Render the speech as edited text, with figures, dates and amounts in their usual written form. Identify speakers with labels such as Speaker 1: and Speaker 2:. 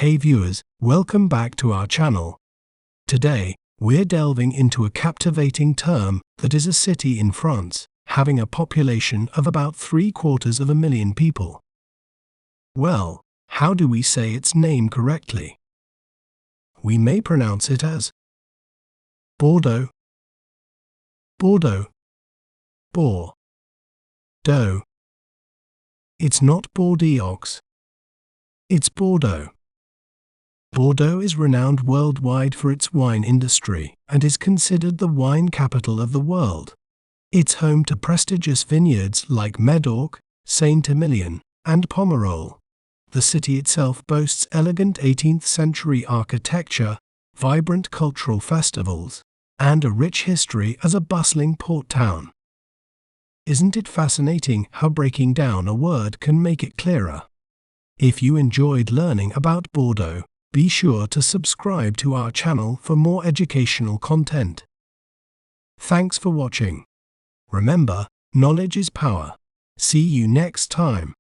Speaker 1: Hey viewers, welcome back to our channel. Today, we're delving into a captivating term that is a city in France, having a population of about 750,000 people. Well, how do we say its name correctly? We may pronounce it as Bordeaux, Bordeaux, Bordeaux. It's not Bordeaux, it's Bordeaux. Bordeaux is renowned worldwide for its wine industry and is considered the wine capital of the world. It's home to prestigious vineyards like Médoc, Saint-Emilion, and Pomerol. The city itself boasts elegant 18th-century architecture, vibrant cultural festivals, and a rich history as a bustling port town. Isn't it fascinating how breaking down a word can make it clearer? If you enjoyed learning about Bordeaux, be sure to subscribe to our channel for more educational content. Thanks for watching. Remember, knowledge is power. See you next time.